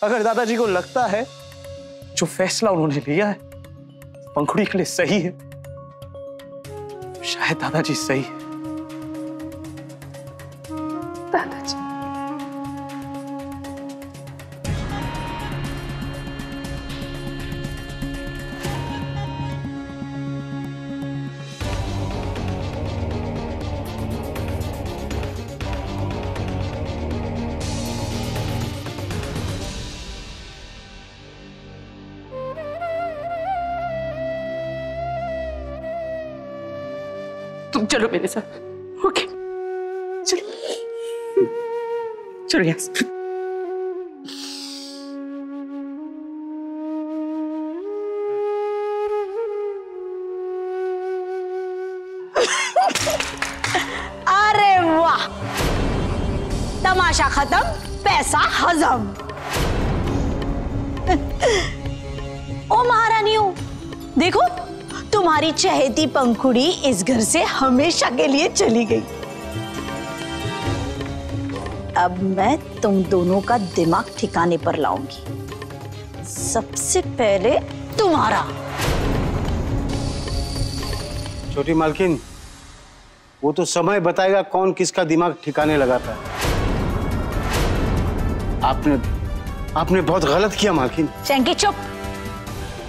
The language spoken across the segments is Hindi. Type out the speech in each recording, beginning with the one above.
अगर दादाजी को लगता है जो फैसला उन्होंने लिया है पंखुड़ी के लिए सही है, शायद दादाजी सही है। दादाजी, तुम चलो मेरे साथ। ओके, चलो चलो यस। अरे वाह, तमाशा खत्म, पैसा हजम। ओ महारानियों, देखो तुम्हारी चहेती पंखुड़ी इस घर से हमेशा के लिए चली गई। अब मैं तुम दोनों का दिमाग ठिकाने पर लाऊंगी। सबसे पहले तुम्हारा। छोटी मालकिन, वो तो समय बताएगा कौन किसका दिमाग ठिकाने लगाता है। आपने बहुत गलत किया मालकिन। चैंकी चुप,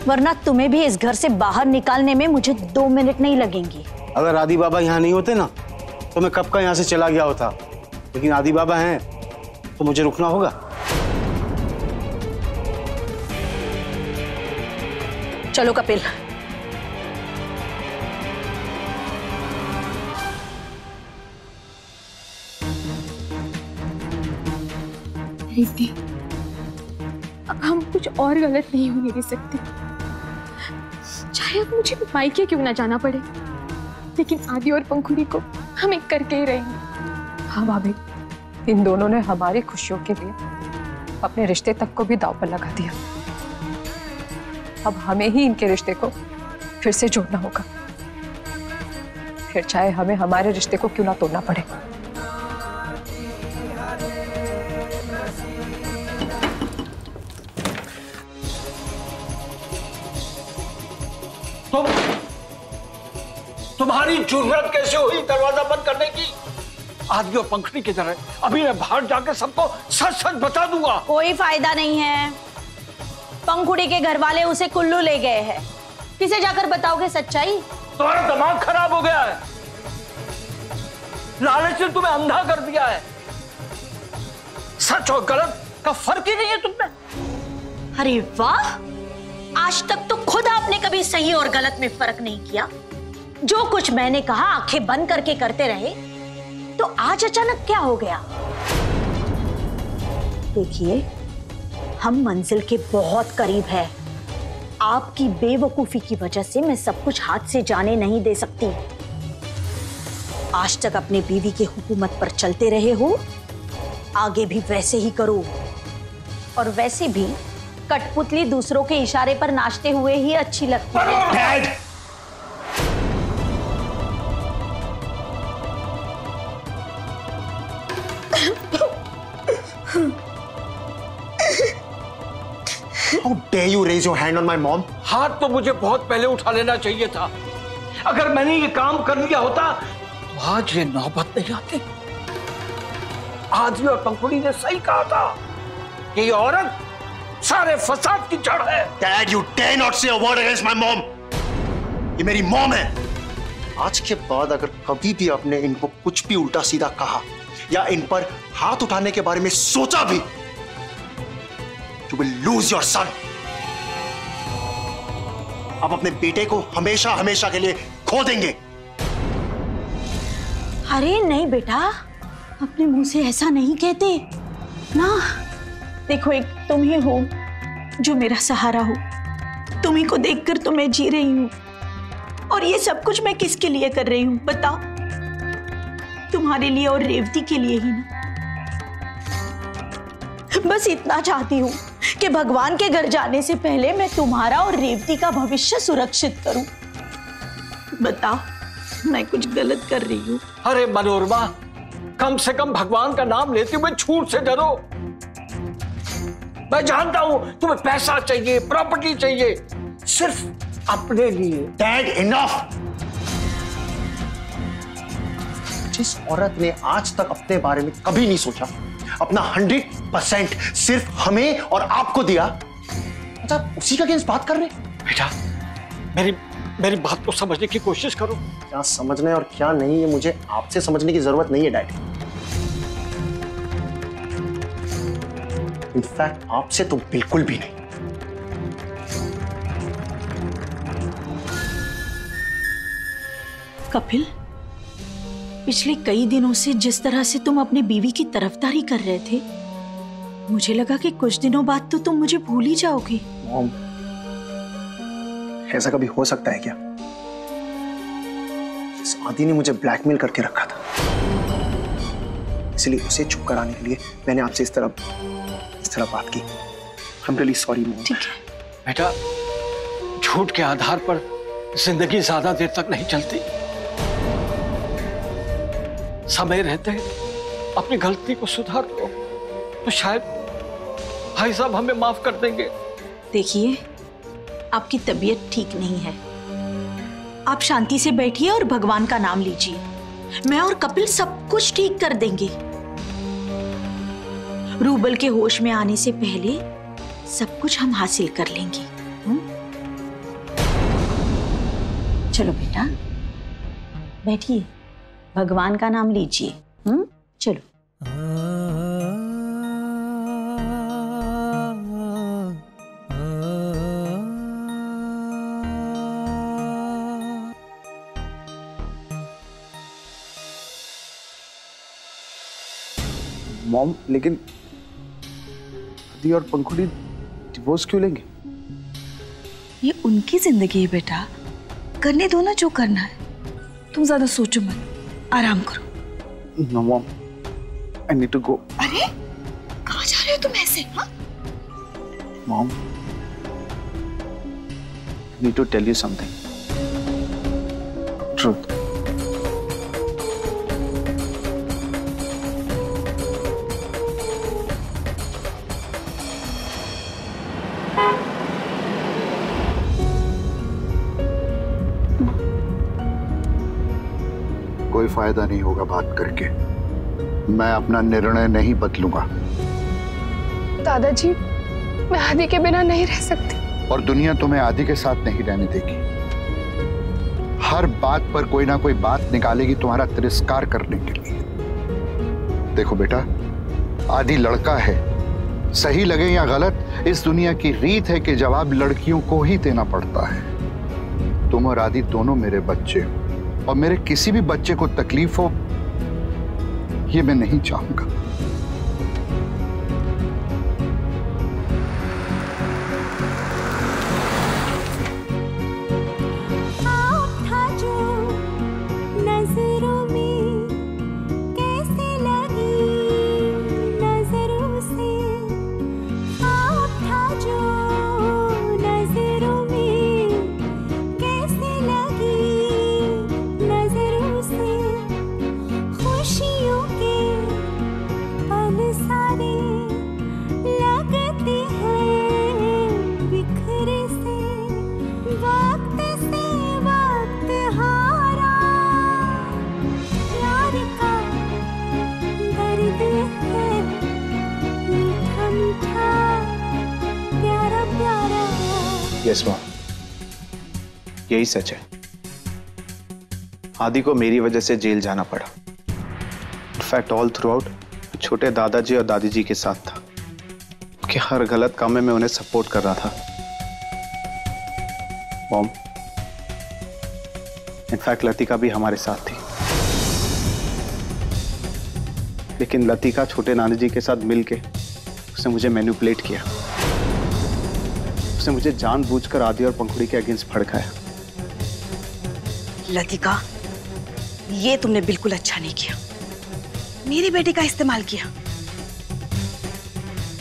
वरना तुम्हें भी इस घर से बाहर निकालने में मुझे 2 मिनट नहीं लगेंगे। अगर आदि बाबा यहाँ नहीं होते ना तो मैं कब का यहाँ से चला गया होता, लेकिन आदि बाबा हैं तो मुझे रुकना होगा। चलो कपिल। दीदी, हम कुछ और गलत नहीं होने दे सकते। चाहे अब मुझे मायके क्यों ना जाना पड़े, लेकिन आदि और पंखुड़ी को हम एक करके ही रहेंगे। हाँ भाभी, इन दोनों ने हमारी खुशियों के लिए अपने रिश्ते तक को भी दांव पर लगा दिया। अब हमें ही इनके रिश्ते को फिर से जोड़ना होगा, फिर चाहे हमें हमारे रिश्ते को क्यों ना तोड़ना पड़े। तुम्हारी जुर्रत कैसे हुई दरवाजा बंद करने की? आदि और पंखुड़ी की तरह अभी मैं बाहर जाकर सबको सच सच बता दूंगा। कोई फायदा नहीं है, पंखुड़ी के घर वाले उसे कुल्लू ले गए हैं। किसे जाकर बताओगे सच्चाई? तुम्हारा दिमाग खराब हो गया है, लालच ने तुम्हें अंधा कर दिया है। सच और गलत का फर्क ही नहीं है तुम में। अरे वाह, आज तक तो खुद आपने कभी सही और गलत में फर्क नहीं किया। जो कुछ मैंने कहा आंखें बंद करके करते रहे, तो आज अचानक क्या हो गया? देखिए, हम मंजिल के बहुत करीब है। आपकी बेवकूफी की वजह से मैं सब कुछ हाथ से जाने नहीं दे सकती। आज तक अपने बीवी की हुकूमत पर चलते रहे हो, आगे भी वैसे ही करो। और वैसे भी कठपुतली दूसरों के इशारे पर नाचते हुए ही अच्छी लगती है। How dare you raise your hand on my mom? हाथ तो मुझे बहुत पहले उठा लेना चाहिए था। अगर मैंने ये काम कर लिया होता तो आज ये नौबत नहीं आती। आदि और पंखुड़ी ने सही कहा था कि ये औरत सारे फसाद की जड़ है। Dad, you dare not say a word against my mom. ये मेरी मॉम है। आज के बाद अगर कभी भी आपने इनको कुछ भी उल्टा सीधा कहा या इन पर हाथ उठाने के बारे में सोचा भी, you will lose your son. आप अपने बेटे को हमेशा हमेशा के लिए खो देंगे। अरे नहीं बेटा, अपने मुंह से ऐसा नहीं कहते ना। देखो, एक तुम ही हो जो मेरा सहारा हो। तुम्ही को देखकर तो मैं जी रही हूँ, और ये सब कुछ मैं किसके लिए कर रही हूँ बताओ? तुम्हारे लिए और रेवती के लिए ही ना। बस इतना चाहती हूँ कि भगवान के घर जाने से पहले मैं तुम्हारा और रेवती का भविष्य सुरक्षित करूं। बताओ, मैं कुछ गलत कर रही हूँ? अरे मनोरमा, कम से कम भगवान का नाम लेते हुए झूठ से डरो। मैं जानता हूं तुम्हें पैसा चाहिए, प्रॉपर्टी चाहिए, सिर्फ अपने लिए। Dad enough. जिस औरत ने आज तक अपने बारे में कभी नहीं सोचा, अपना 100% सिर्फ हमें और आपको दिया, अच्छा उसी का अगेंस्ट बात कर रहे हैं? बेटा मेरी बात को समझने की कोशिश करो। क्या समझना और क्या नहीं है मुझे आपसे समझने की जरूरत नहीं है डैड। इनफैक्ट आपसे तो बिल्कुल भी नहीं। कपिल, पिछले कई दिनों से जिस तरह से तुम अपनी बीवी की तरफदारी कर रहे थे, मुझे लगा कि कुछ दिनों बाद तो तुम मुझे भूल ही जाओगे। मॉम, ऐसा कभी हो सकता है क्या? इस आदि ने मुझे ब्लैकमेल करके रखा था, इसलिए उसे चुप कराने के लिए मैंने आपसे इस तरह बात की। I am really sorry mom. ठीक है बेटा, झूठ के आधार पर जिंदगी ज्यादा देर तक नहीं चलती। समय रहते अपनी गलती को सुधार लो तो शायद भाई साहब हमें माफ कर देंगे। देखिए, आपकी तबीयत ठीक नहीं है, आप शांति से बैठिए और भगवान का नाम लीजिए। मैं और कपिल सब कुछ ठीक कर देंगे। रूबल के होश में आने से पहले सब कुछ हम हासिल कर लेंगे। चलो बेटा, बैठिए, भगवान का नाम लीजिए। चलो। मॉम, लेकिन आदि और पंखुड़ी डिवोर्स क्यों लेंगे? ये उनकी जिंदगी है बेटा, करने दो ना जो करना है। तुम ज्यादा सोचो मत, आराम करो। No mom, I need to go. अरे कहाँ जा रहे हो तुम ऐसे? हाँ mom, I need to tell you something. Truth. कोई फायदा नहीं होगा बात करके। मैं अपना निर्णय नहीं बदलूंगा। दादाजी, मैं आदि के बिना नहीं रह सकती। और दुनिया तुम्हें आदि के साथ नहीं रहने देगी। हर बात पर कोई ना कोई बात निकालेगी तुम्हारा तिरस्कार करने के लिए। देखो बेटा, आदि लड़का है, सही लगे या गलत, इस दुनिया की रीत है कि जवाब लड़कियों को ही देना पड़ता है। तुम और आदि दोनों मेरे बच्चे हो, और मेरे किसी भी बच्चे को तकलीफ हो ये मैं नहीं चाहूंगा। यस मॉम, यही सच है। आदि को मेरी वजह से जेल जाना पड़ा। इनफैक्ट ऑल थ्रू आउट छोटे दादाजी और दादी जी के साथ था कि हर गलत काम में मैं उन्हें सपोर्ट कर रहा था। मॉम, इनफैक्ट लतिका भी हमारे साथ थी, लेकिन लतिका छोटे नानी जी के साथ मिलके उसने मुझे मैनिपुलेट किया। उसने मुझे जानबूझकर आदि और पंखुड़ी के अगेंस्ट भड़काया। लतिका, ये तुमने बिल्कुल अच्छा नहीं किया, मेरी बेटी का इस्तेमाल किया।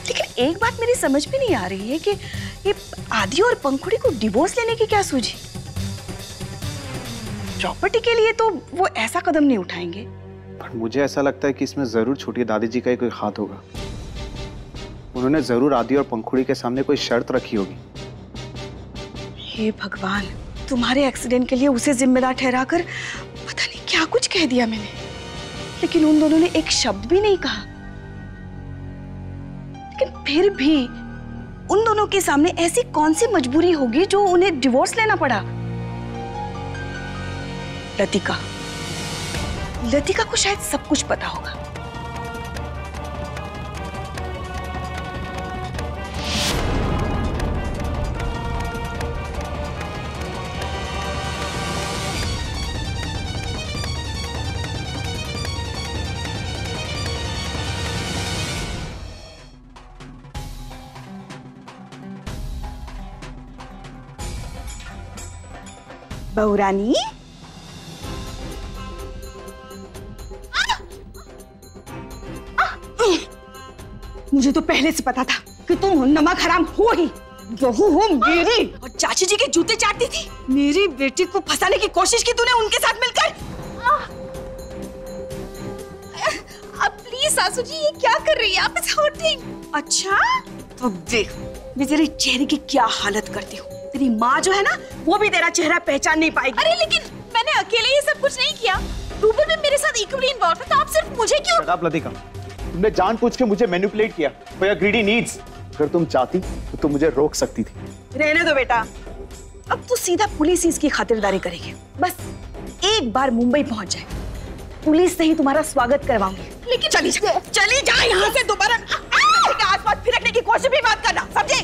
लेकिन एक बात मेरी समझ में नहीं आ रही है कि ये आदि और पंखुड़ी को डिवोर्स लेने की क्या सूझी? प्रॉपर्टी के लिए तो वो ऐसा कदम नहीं उठाएंगे। पर मुझे ऐसा लगता है कि इसमें जरूर छोटी दादी जी का ही कोई हाथ होगा। उन्होंने जरूर आदि और पंखुड़ी के सामने कोई शर्त रखी होगी। हे भगवान, तुम्हारे एक्सीडेंट के लिए उसे जिम्मेदार ठहराकर पता नहीं क्या कुछ कह दिया मैंने, लेकिन उन दोनों ने एक शब्द भी नहीं कहा। लेकिन फिर भी उन दोनों के सामने ऐसी कौन सी मजबूरी होगी जो उन्हें डिवोर्स लेना पड़ा? लतिका को शायद सब कुछ पता होगा। बहुरानी, मुझे तो पहले से पता था कि तुम नमक हराम हो ही, बहू हो मेरी, और चाची जी के जूते चाटती थी। मेरी बेटी को फंसाने की कोशिश की तूने उनके साथ मिलकर। अब प्लीज सासू जी, ये क्या कर रही है आप? It's hurting. अच्छा तो देख मैं तेरे चेहरे की क्या हालत करती हूँ। तेरी माँ जो है ना, वो भी तेरा चेहरा पहचान नहीं पाएगी। अरे लेकिन मैंने अकेले ये सब कुछ नहीं किया, रूबल भी मेरे साथ इक्वली इन्वॉल्व है, तो आप सिर्फ मुझे क्यों? शट अप लतिका, तुमने जानबूझ के मुझे मैनिपुलेट किया फॉर योर ग्रीडी नीड्स। अगर तुम चाहती तो तुम मुझे रोक सकती थी। रहने दो बेटा, अब तो सीधा पुलिस ही इसकी खातिरदारी करेगी। बस एक बार मुंबई पहुंच जाए, पुलिस से ही तुम्हारा स्वागत करवाऊंगी। लेकिन चली जा यहाँ से, दोबारा आसपास फिरकने की कोशिश भी मत करना, समझे?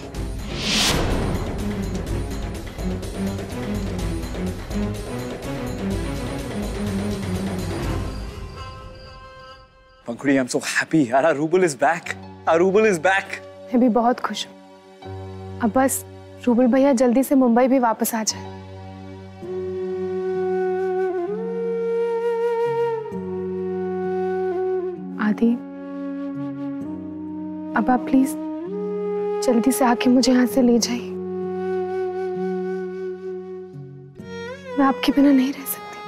पंखुड़ी, I'm so happy. Our Rubal is back. Our Rubal is back. मैं भी बहुत खुश हूँ। अब बस रूबल भैया जल्दी से मुंबई भी वापस आ जाए। आदि, अब आप प्लीज जल्दी से आके मुझे यहाँ से ले जाइए। मैं आपके बिना नहीं रह सकती।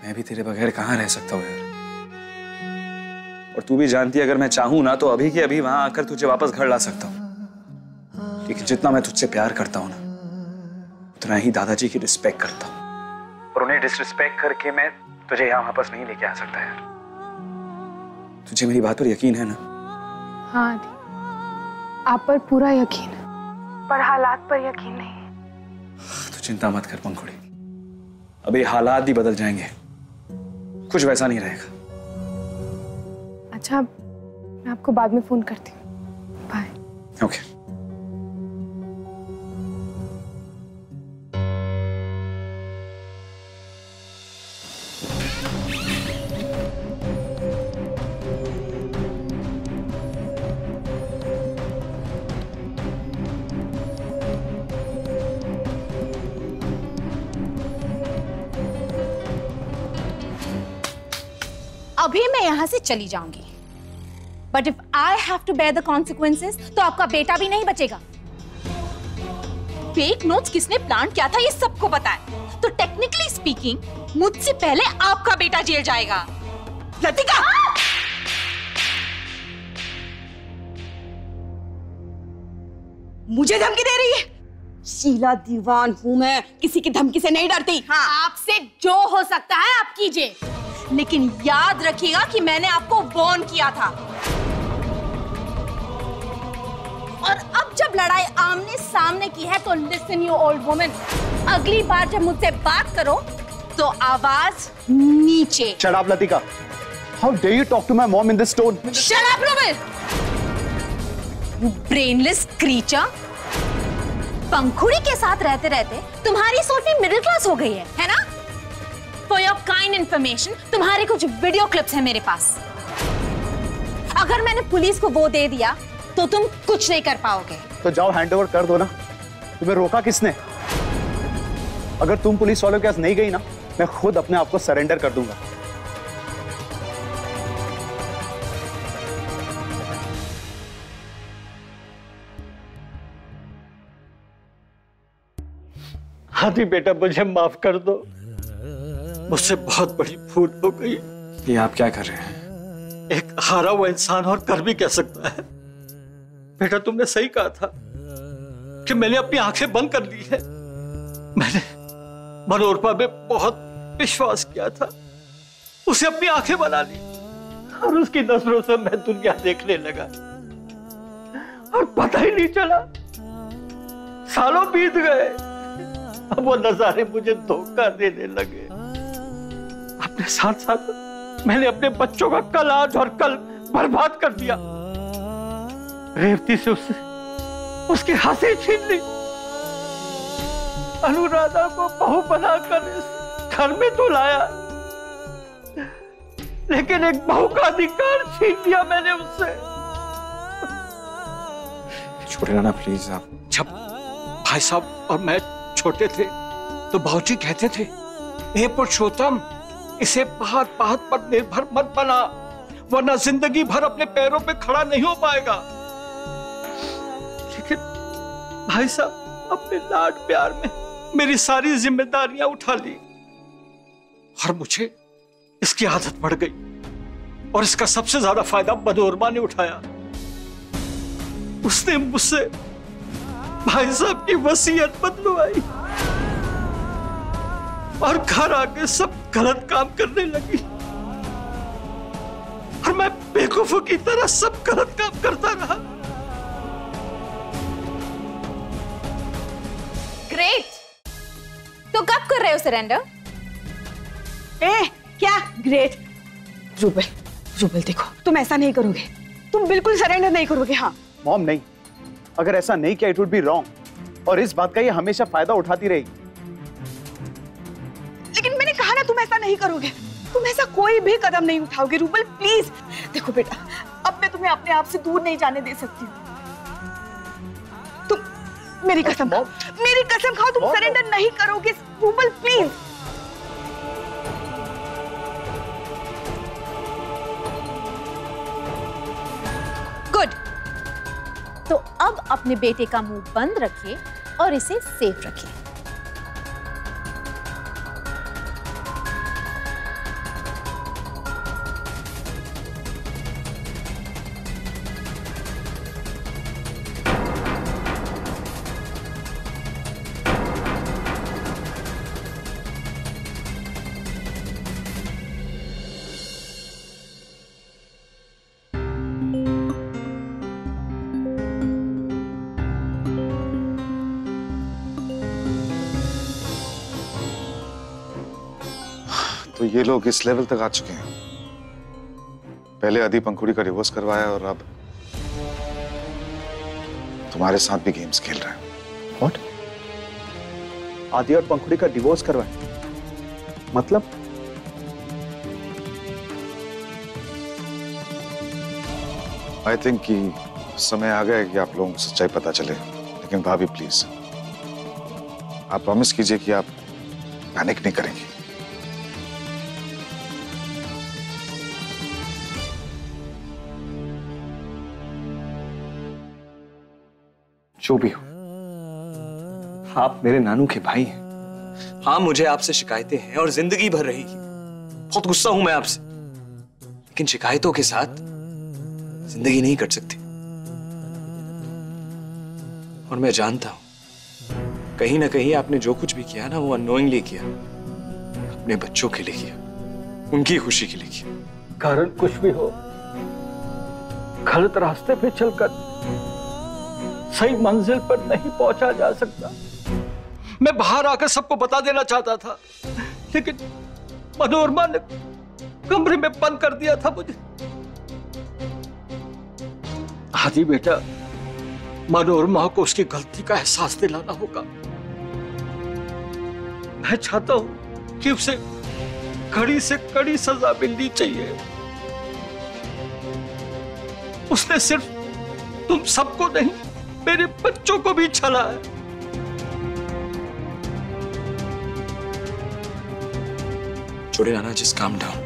मैं भी तेरे बगैर कहाँ रह सकता हूँ यार। और तू भी जानती है, अगर मैं चाहूं ना तो अभी के अभी वहां आकर तुझे वापस घर ला सकता हूं। लेकिन जितना मैं तुझसे प्यार करता हूं ना, उतना ही दादाजी की रिस्पेक्ट करता हूं। और उन्हें डिसरिस्पेक्ट करके मैं तुझे यहाँ वापस नहीं लेके आ सकता यार। तुझे मेरी बात पर यकीन है ना? हाँ आदि, आप पर पूरा यकीन है, पर हालात पर यकीन नहीं। तू चिंता मत कर पंखुड़ी, अभी हालात भी बदल जाएंगे, कुछ वैसा नहीं रहेगा। अच्छा, मैं आपको बाद में फोन करती हूँ। बाय। ओके। अभी मैं यहाँ से चली जाऊंगी, but if I have to bear the consequences, तो आपका बेटा भी नहीं बचेगा। फेक नोट्स किसने प्लान किया था ये सबको पता है, तो टेक्निकली स्पीकिंग मुझसे पहले आपका बेटा जेल जाएगा। लतिका! मुझे धमकी दे रही है? शीला दीवान हूं मैं, किसी की धमकी से नहीं डरती। हाँ, आपसे जो हो सकता है आप कीजिए, लेकिन याद रखिएगा कि मैंने आपको वार्न किया था। और अब जब लड़ाई आमने सामने की है तो लिसन यू ओल्ड वुमन, अगली बार जब मुझसे बात करो तो आवाज नीचे। Shut up Latika, how dare you talk to my mom in this tone? Shut up Rubal, you brainless creature. Pankhuri के साथ रहते रहते तुम्हारी सोच भी मिडिल क्लास हो गई है ना? फॉर योर काइंड इंफॉर्मेशन, तुम्हारे कुछ वीडियो क्लिप्स हैं मेरे पास। अगर मैंने पुलिस को वो दे दिया तो तुम कुछ नहीं कर पाओगे। तो जाओ हैंडओवर कर दो ना, तुम्हें रोका किसने? अगर तुम पुलिस वालों के पास नहीं गई ना, मैं खुद अपने आप को सरेंडर कर दूंगा। आदि बेटा, मुझे माफ कर दो, मुझसे बहुत बड़ी भूल हो गई। ये आप क्या कर रहे हैं? एक हारा हुआ इंसान और कर भी क्या सकता है? बेटा तुमने सही कहा था कि मैंने अपनी आंखें बंद कर ली है। मैंने मनोरमा में बहुत विश्वास किया था, उसे अपनी आंखें बना ली और उसकी नजरों से मैं दुनिया देखने लगा और पता ही नहीं चला, सालों बीत गए। अब वो नजारे मुझे धोखा देने लगे। अपने साथ साथ मैंने अपने बच्चों का कल, आज और कल बर्बाद कर दिया। रेवती से उसकी हंसी छीन ली, अनुराधा को बहू बनाकर इस घर में तो लाया, लेकिन एक बहू का अधिकार छीन लिया मैंने उससे। छोटे नाना प्लीज आप। जब भाई साहब और मैं छोटे थे तो बाबूजी कहते थे, हे पुरुषोत्तम, इसे बात बात पर निर्भर मत बना, वरना जिंदगी भर अपने पैरों पे खड़ा नहीं हो पाएगा। लेकिन भाई साहब अपने लाड प्यार में मेरी सारी जिम्मेदारियां उठा ली और मुझे इसकी आदत पड़ गई और इसका सबसे ज्यादा फायदा मनोरमा ने उठाया। उसने मुझसे भाई साहब की वसीयत बदलवाई और घर आके सब गलत काम करने लगी और मैं बेवकूफों की तरह सब गलत काम करता रहा। ग्रेट, तो कब कर रहे हो सरेंडर? क्या ग्रेट? रूबल, रूबल देखो, तुम ऐसा नहीं करोगे, तुम बिल्कुल सरेंडर नहीं करोगे। हाँ मॉम नहीं, अगर ऐसा नहीं किया इट वुड बी रॉन्ग और इस बात का ये हमेशा फायदा उठाती रहेगी। लेकिन मैंने कहा ना तुम ऐसा नहीं करोगे, तुम ऐसा कोई भी कदम नहीं उठाओगे। रूबल प्लीज, देखो बेटा, अब मैं तुम्हें अपने आप से दूर नहीं जाने दे सकती हूँ। तुम मेरी कसम खाओ, मेरी कसम खाओ, तुम सरेंडर नहीं करोगे। Rouble please. गुड, तो अब अपने बेटे का मुंह बंद रखिए और इसे सेफ रखिए। तो ये लोग इस लेवल तक आ चुके हैं। पहले आदि पंखुड़ी का डिवोर्स करवाया और अब तुम्हारे साथ भी गेम्स खेल रहे हैं। What? आदि और पंखुड़ी का डिवोर्स करवाया? मतलब? आई थिंक कि समय आ गया कि आप लोगों को सच्चाई पता चले। लेकिन भाभी प्लीज, आप प्रॉमिस कीजिए कि आप पैनिक नहीं करेंगी। जो भी हो, आप मेरे नानू के भाई हैं। हाँ, मुझे आपसे शिकायतें हैं और जिंदगी भर रहेगी। बहुत गुस्सा हूं मैं आपसे, लेकिन शिकायतों के साथ जिंदगी नहीं कट सकती। और मैं जानता हूं कहीं ना कहीं आपने जो कुछ भी किया ना, वो अननोइंगली किया, अपने बच्चों के लिए किया, उनकी खुशी के लिए किया। कारण कुछ भी हो, गलत रास्ते पे चलकर सही मंजिल पर नहीं पहुंचा जा सकता। मैं बाहर आकर सबको बता देना चाहता था, लेकिन मनोरमा ने कमरे में बंद कर दिया था मुझे। आदि बेटा, मनोरमा को उसकी गलती का एहसास दिलाना होगा। मैं चाहता हूं कि उसे कड़ी से कड़ी सजा मिलनी चाहिए। उसने सिर्फ तुम सबको नहीं, मेरे बच्चों को भी छला है। छोटे नाना, जस्ट काम डाउन।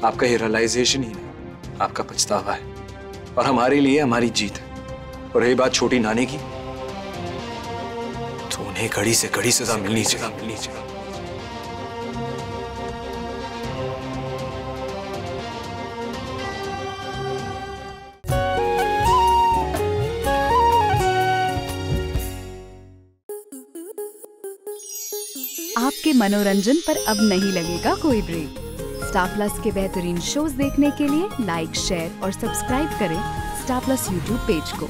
आपका ये रियलाइजेशन ही ना आपका पछतावा है, और हमारे लिए हमारी जीत है। और रही बात छोटी नानी की, तो उन्हें कड़ी से कड़ी सजा मिलनी चाहिए। आपके मनोरंजन पर अब नहीं लगेगा कोई ब्रेक। स्टार प्लस के बेहतरीन शोज देखने के लिए लाइक, शेयर और सब्सक्राइब करें स्टार प्लस यूट्यूब पेज को।